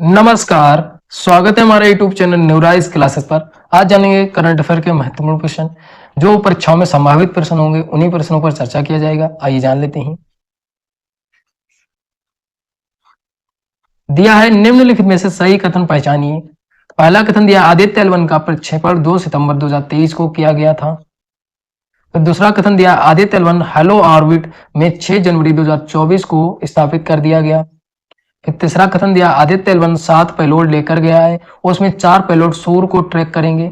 नमस्कार। स्वागत है हमारे यूट्यूब चैनल न्यूराइज क्लासेस पर। आज जानेंगे करंट अफेयर के महत्वपूर्ण क्वेश्चन जो परीक्षाओं में संभावित प्रश्न होंगे। उन्हीं प्रश्नों पर चर्चा किया जाएगा। आइए जान लेते हैं। दिया है निम्नलिखित में से सही कथन पहचानिए। पहला कथन दिया आदित्य L1 का प्रक्षेपण 2 सितंबर 2023 को किया गया था। तो दूसरा कथन दिया आदित्य L1 हेलो ऑर्बिट में 6 जनवरी 2024 को स्थापित कर दिया गया। फिर तीसरा कथन दिया आदित्य L1 7 पेलोड लेकर गया है, उसमें 4 पेलोड सूर्य को ट्रैक करेंगे।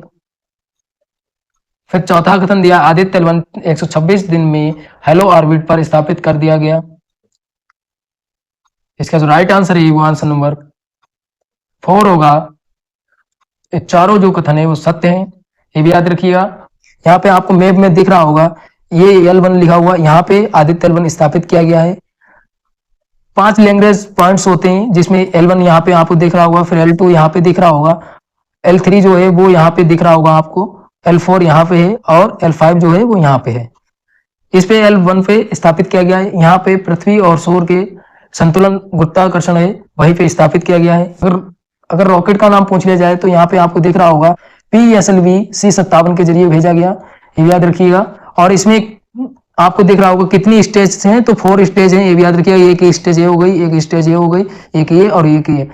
फिर चौथा कथन दिया आदित्य L1 126 दिन में हेलो ऑर्बिट पर स्थापित कर दिया गया। इसका जो राइट आंसर है वो आंसर नंबर 4 होगा। ये चारों जो कथन है वो सत्य है, ये भी याद रखिएगा। यहाँ पे आपको मैप में दिख रहा होगा, ये L1 लिखा हुआ, यहाँ पे आदित्य L1 स्थापित किया गया है। 5 लैंग्वेज पॉइंट्स होते हैं जिसमें L1 यहाँ पे आपको दिख रहा होगा, फिर L2 यहाँ पे दिख रहा होगा, L3 जो है वो यहाँ पे दिख रहा होगा आपको, L4 यहाँ पे है और L5 जो है वो यहाँ पे है। इस पे L1 पे स्थापित किया गया है। यहाँ पे पृथ्वी और सूर्य के संतुलन गुरुत्वाकर्षण है, वहीं पे स्थापित किया गया है। अगर रॉकेट का नाम पूछ लिया जाए तो यहाँ पे आपको दिख रहा होगा PSLV C57 के जरिए भेजा गया, ये भी याद रखिएगा। और इसमें आपको दिख रहा होगा कितनी स्टेज हैं, तो 4 स्टेज हैं, ये भी याद रखिएगा। एक स्टेज ये हो गई, एक स्टेज ये हो गई, एक ये और एक ये।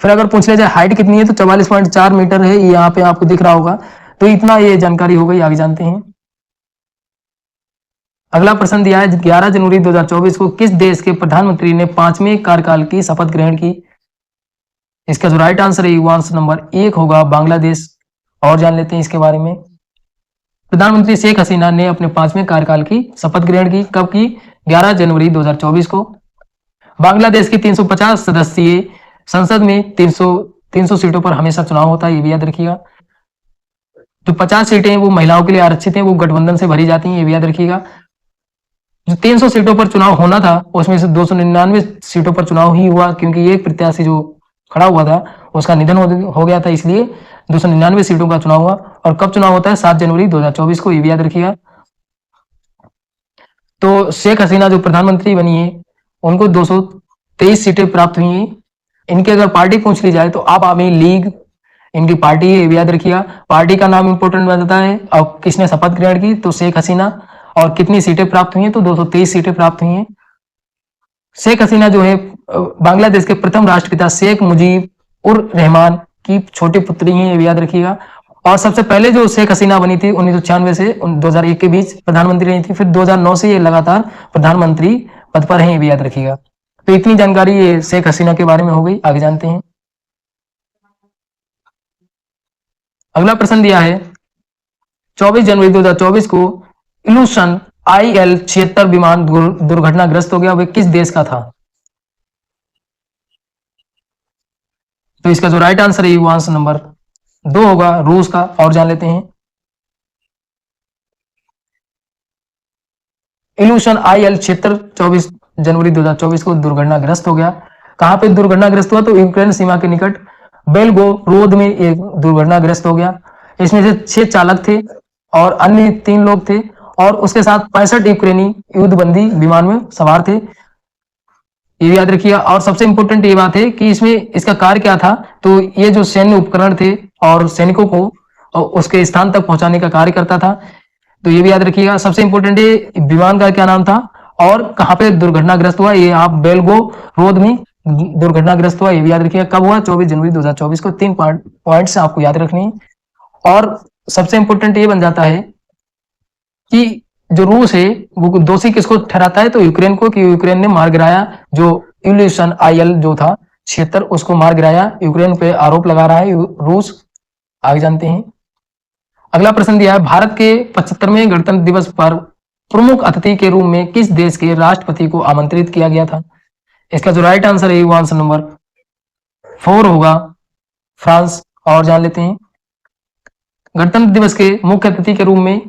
फिर अगर पूछ लिया जाए हाइट कितनी है तो 44.4 मीटर है, ये यहाँ पे आपको दिख रहा होगा। तो इतना ये जानकारी हो गई, आगे जानते हैं। अगला प्रश्न दिया है 11 जनवरी 2024 को किस देश के प्रधानमंत्री ने 5वें कार्यकाल की शपथ ग्रहण की। इसका जो राइट आंसर है वो आंसर नंबर 1 होगा, बांग्लादेश। और जान लेते हैं इसके बारे में। प्रधानमंत्री शेख हसीना ने अपने 5वें कार्यकाल की शपथ ग्रहण की, कब की? 11 जनवरी 2024 को। बांग्लादेश की 350 सदस्यीय संसद में 300 सीटों पर हमेशा चुनाव होता है, ये भी याद रखिएगा। जो 50 सीटें वो महिलाओं के लिए आरक्षित हैं, वो गठबंधन से भरी जाती हैं, ये भी याद रखिएगा। जो 300 सीटों पर चुनाव होना था उसमें से 299 सीटों पर चुनाव ही हुआ, क्योंकि एक प्रत्याशी जो खड़ा हुआ था उसका निधन हो गया था, इसलिए 299 सीटों का चुनाव हुआ। और कब चुनाव होता है? 7 जनवरी 2024 को, ये भी याद रखिएगा। तो शेख हसीना जो प्रधानमंत्री बनी है उनको 223 सीटें प्राप्त हुई हैं। इनकी अगर पार्टी पूछ ली जाए तो आप आवामी लीग इनकी पार्टी है, ये भी याद रखिएगा। पार्टी का नाम इंपोर्टेंट बताता है। और किसने शपथ ग्रहण की? तो शेख हसीना। और कितनी सीटें प्राप्त हुई हैं? तो 223 सीटें प्राप्त हुई हैं। शेख हसीना जो है बांग्लादेश के प्रथम राष्ट्रपिता शेख मुजीब उर रहमान की छोटी पुत्री है, ये भी याद रखिएगा। और सबसे पहले जो शेख हसीना बनी थी 1996 से 2001 के बीच प्रधानमंत्री रही थी। फिर 2009 से ये लगातार प्रधानमंत्री पद पर हैं, ये भी याद रखिएगा। तो इतनी जानकारी ये शेख हसीना के बारे में हो गई, आगे जानते हैं। अगला प्रश्न दिया है 24 जनवरी 2024 को इलूशन IL-76 विमान दुर्घटनाग्रस्त हो गया, वह किस देश का था? तो इसका जो राइट आंसर है वो आंसर नंबर 2 होगा, रूस का। और जान लेते हैं। इल्यूशन IL-76 24 जनवरी 2024 को दुर्घटनाग्रस्त हो गया। कहां पे दुर्घटनाग्रस्त हुआ? तो यूक्रेन सीमा के निकट बेलगोरोद में एक दुर्घटनाग्रस्त हो गया। इसमें से 6 चालक थे और अन्य 3 लोग थे, और उसके साथ 65 यूक्रेनी युद्धबंदी विमान में सवार थे, ये भी याद रखिएगा। और सबसे इंपॉर्टेंट ये बात है कि इसमें इसका कार्य क्या था? तो ये जो सैन्य उपकरण थे और सैनिकों को उसके स्थान तक पहुंचाने का कार्य करता था, तो ये भी याद रखिएगा। सबसे इंपॉर्टेंट है विमान का क्या नाम था और कहां पे दुर्घटनाग्रस्त हुआ, ये आप बेलगोरोद में दुर्घटनाग्रस्त हुआ, ये भी याद रखिएगा। कब हुआ? 24 जनवरी 2024 को। 3 पॉइंट्स आपको याद रखने हैं। और सबसे इंपॉर्टेंट ये बन जाता है कि जो रूस है वो दोषी किसको ठहराता है? तो यूक्रेन को, कि यूक्रेन ने मार गिराया जो इल्यूशन IL जो था 76 उसको मार गिराया। यूक्रेन पे आरोप लगा रहा है रूस। आगे जानते हैं। अगला प्रश्न दिया है भारत के 75वें गणतंत्र दिवस पर प्रमुख अतिथि के रूप में किस देश के राष्ट्रपति को आमंत्रित किया गया था? इसका जो राइट आंसर है वो आंसर नंबर 4 होगा, फ्रांस। और जान लेते हैं। गणतंत्र दिवस के मुख्य अतिथि के रूप में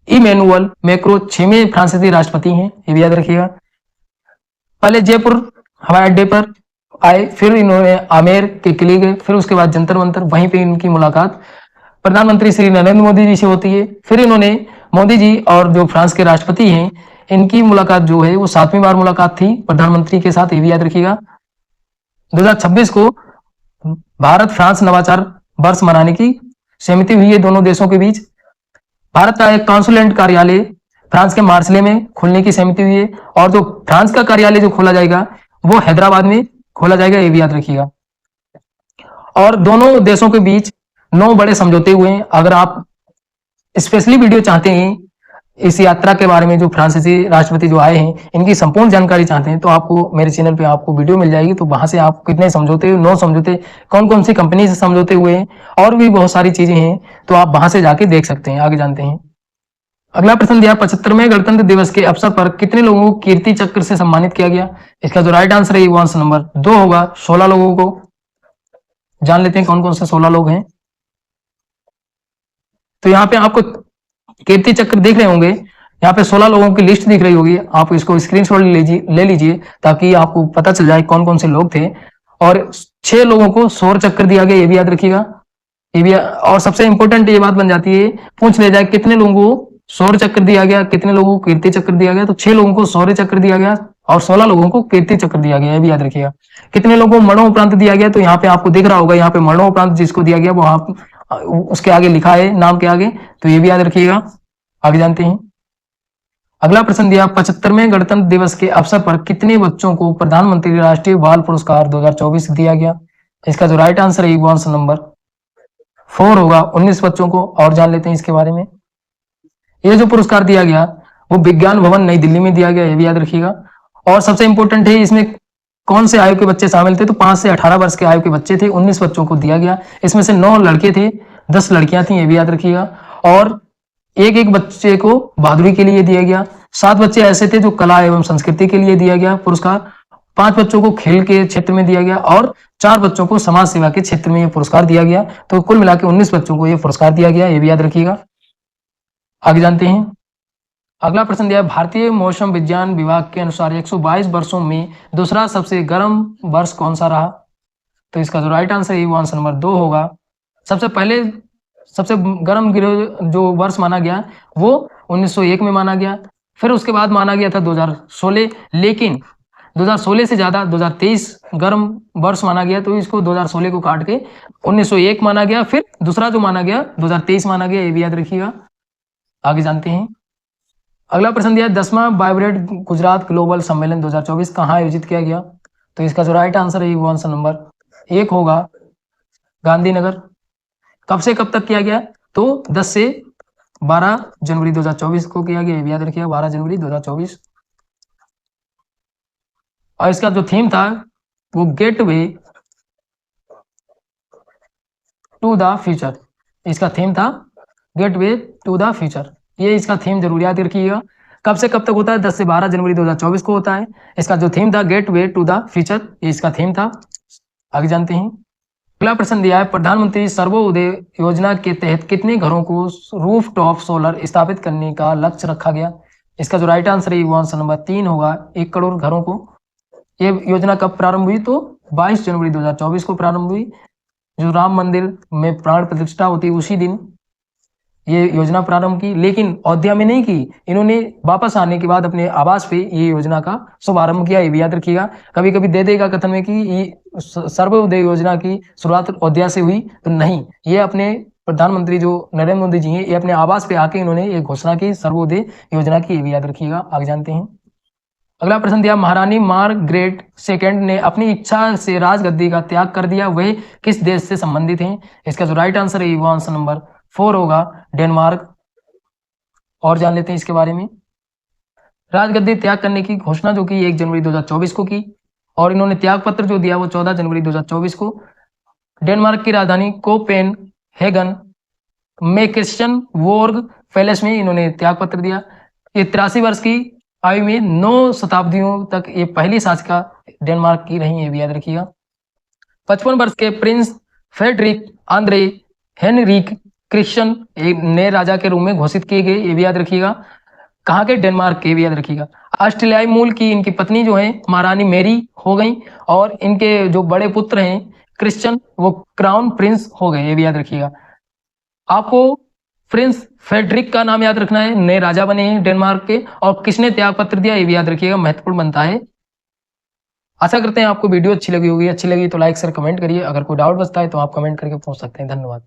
इमैनुअल मैक्रो 6वें फ्रांसीसी राष्ट्रपति हैं, ये भी याद रखिएगा। पहले जयपुर हवाई अड्डे पर आए, फिर इन्होंने आमेर के किले गए, फिर उसके बाद जंतर मंतर, वहीं पे इनकी मुलाकात प्रधानमंत्री श्री नरेंद्र मोदी जी से होती है। फिर इन्होंने मोदी जी और जो फ्रांस के राष्ट्रपति हैं इनकी मुलाकात जो है वो 7वीं बार मुलाकात थी प्रधानमंत्री के साथ, ये भी याद रखिएगा। 2026 को भारत फ्रांस नवाचार वर्ष मनाने की सहमति हुई है दोनों देशों के बीच। भारत का एक काउंसुलेट कार्यालय फ्रांस के मार्सेले में खोलने की सहमति हुई है, और जो फ्रांस का कार्यालय जो खोला जाएगा वो हैदराबाद में खोला जाएगा, ये भी याद रखिएगा। और दोनों देशों के बीच 9 बड़े समझौते हुए हैं। अगर आप स्पेशली वीडियो चाहते हैं इस यात्रा के बारे में, जो फ्रांसीसी राष्ट्रपति जो आए हैं इनकी संपूर्ण जानकारी चाहते हैं, तो आपको मेरे चैनल पे आपको वीडियो मिल जाएगी। तो वहां से आप कितने समझौते, 9 समझौते, कौन कौन सी कंपनी से समझौते हुए हैं और भी बहुत सारी चीजें हैं, तो आप वहां से जाके देख सकते हैं। आगे जानते हैं। अगला प्रश्न दिया, 75वें गणतंत्र दिवस के अवसर पर कितने लोगों को कीर्ति चक्र से सम्मानित किया गया? इसका जो राइट आंसर है वो आंसर नंबर 2 होगा, 16 लोगों को। जान लेते हैं कौन कौन से 16 लोग हैं। तो यहाँ पे आपको कीर्ति चक्र देख रहे होंगे, यहाँ पे 16 लोगों की लिस्ट दिख रही होगी, आप इसको स्क्रीनशॉट ले लीजिए ताकि आपको पता चल जाए कौन कौन से लोग थे। और 6 लोगों को सौर चक्र दिया गया, ये भी याद रखिएगा। ये भी, और सबसे इंपॉर्टेंट ये बात बन जाती है, पूछ ले जाए कितने लोगों को सौर चक्र दिया गया, कितने लोगों को कीर्ति चक्र दिया गया, तो 6 लोगों को सौर्य चक्र दिया गया और 16 लोगों को कीर्ति चक्र दिया गया, ये भी याद रखिएगा। कितने लोगों को मरणोपरांत दिया गया, तो यहाँ पे आपको दिख रहा होगा, यहाँ पे मरणोपरांत जिसको दिया गया वो आप उसके आगे लिखा है नाम के आगे, तो ये भी याद रखिएगा। आगे जानते हैं। अगला प्रश्न दिया, 75वें गणतंत्र दिवस के अवसर पर कितने बच्चों को प्रधानमंत्री राष्ट्रीय बाल पुरस्कार 2024 दिया गया? इसका जो राइट आंसर है वो आंसर नंबर 4 होगा, 19 बच्चों को। और जान लेते हैं इसके बारे में। ये जो पुरस्कार दिया गया वो विज्ञान भवन नई दिल्ली में दिया गया, ये भी याद रखिएगा। और सबसे इंपॉर्टेंट है, इसमें कौन से आयु के बच्चे शामिल थे, तो 5 से 18 वर्ष के आयु के बच्चे थे, 19 बच्चों को दिया गया। इसमें से 9 लड़के थे, 10 लड़कियां थी, ये भी याद रखिएगा। और एक एक बच्चे को बहादुरी के लिए दिया गया। 7 बच्चे ऐसे थे जो कला एवं संस्कृति के लिए दिया गया पुरस्कार, 5 बच्चों को खेल के क्षेत्र में दिया गया और 4 बच्चों को समाज सेवा के क्षेत्र में यह पुरस्कार दिया गया। तो कुल मिलाकर 19 बच्चों को यह पुरस्कार दिया गया, ये भी याद रखिएगा। आगे जानते हैं। अगला प्रश्न दिया, भारतीय मौसम विज्ञान विभाग के अनुसार 122 वर्षों में दूसरा सबसे गर्म वर्ष कौन सा रहा? तो इसका जो राइट आंसर है वो आंसर नंबर 2 होगा। सबसे पहले सबसे गर्म जो वर्ष माना गया वो 1901 में माना गया, फिर उसके बाद माना गया था 2016, लेकिन 2016 से ज्यादा 2023 गर्म वर्ष माना गया, तो इसको 2016 को काट के 1901 माना गया, फिर दूसरा जो माना गया 2023 माना गया, ये भी याद रखिएगा। आगे जानते हैं। अगला प्रश्न दिया, 10वां वाइब्रेंट गुजरात ग्लोबल सम्मेलन 2024 कहाँ आयोजित किया गया? तो इसका जो राइट आंसर है वो आंसर नंबर 1 होगा, गांधीनगर। कब से कब तक किया गया? तो 10 से 12 जनवरी 2024 को किया गया, ये भी याद रखिएगा, 12 जनवरी 2024। और इसका जो थीम था वो गेटवे टू द फ्यूचर, इसका थीम था गेटवे टू द फ्यूचर, ये इसका थीम जरूर याद रखिएगा। कब से कब तक होता है? 10 से 12 जनवरी 2024 को होता है। इसका जो थीम था गेटवे टू द फ्यूचर, ये इसका थीम था। आगे जानते हैं। अगला प्रश्न दिया है, प्रधानमंत्री सर्वोदय योजना के तहत कितने घरों को रूफ टॉप सोलर स्थापित करने का लक्ष्य रखा गया? इसका जो राइट आंसर है वो आंसर नंबर 3 होगा, 1 करोड़ घरों को। ये योजना कब प्रारंभ हुई? तो 22 जनवरी 2024 को प्रारंभ हुई। जो राम मंदिर में प्राण प्रतिष्ठा होती है उसी दिन ये योजना प्रारंभ की, लेकिन अयोध्या में नहीं की, इन्होंने वापस आने के बाद अपने आवास पे ये योजना का शुभारंभ किया, ये भी याद रखिएगा। कभी कभी दे देगा कथन में कि ये सर्वोदय योजना की शुरुआत अयोध्या से हुई, तो नहीं, ये अपने प्रधानमंत्री जो नरेंद्र मोदी जी हैं, ये अपने आवास पे आके इन्होंने ये घोषणा की सर्वोदय योजना की, ये भी याद रखिएगा। आगे जानते हैं। अगला प्रश्न दिया, महारानी मार्गरेट सेकंड ने अपनी इच्छा से राजगद्दी का त्याग कर दिया, वह किस देश से संबंधित हैं? इसका जो राइट आंसर है वो आंसर नंबर 4 होगा, डेनमार्क। और जान लेते हैं इसके बारे में। राजगद्दी त्याग करने की घोषणा जो की 1 जनवरी 2024 को की, और इन्होंने त्याग पत्र जो दिया वो 14 जनवरी 2024 को डेनमार्क की राजधानी कोपेनहेगन में क्रिश्चियन वोर्ग पैलेस में इन्होंने त्याग पत्र दिया। ये 83 वर्ष की आयु में 9 शताब्दियों तक ये पहली शासिका डेनमार्क की रही, ये भी याद रखिएगा। 55 वर्ष के prince Frederik Andre Henrik Christian नए राजा के रूप में घोषित किए गए, ये भी याद रखिएगा। कहाँ के? डेनमार्क के, भी याद रखिएगा। ऑस्ट्रेलियाई मूल की इनकी पत्नी जो है महारानी मैरी हो गई, और इनके जो बड़े पुत्र हैं क्रिश्चियन वो क्राउन प्रिंस हो गए, ये भी याद रखिएगा। आपको प्रिंस फेडरिक का नाम याद रखना है, नए राजा बने हैं डेनमार्क के, और किसने त्याग पत्र दिया ये भी याद रखिएगा, महत्वपूर्ण बनता है। आशा करते हैं आपको वीडियो अच्छी लगी होगी। अच्छी लगी तो लाइक शेयर कमेंट करिए। अगर कोई डाउट बचता है तो आप कमेंट करके पूछ सकते हैं। धन्यवाद।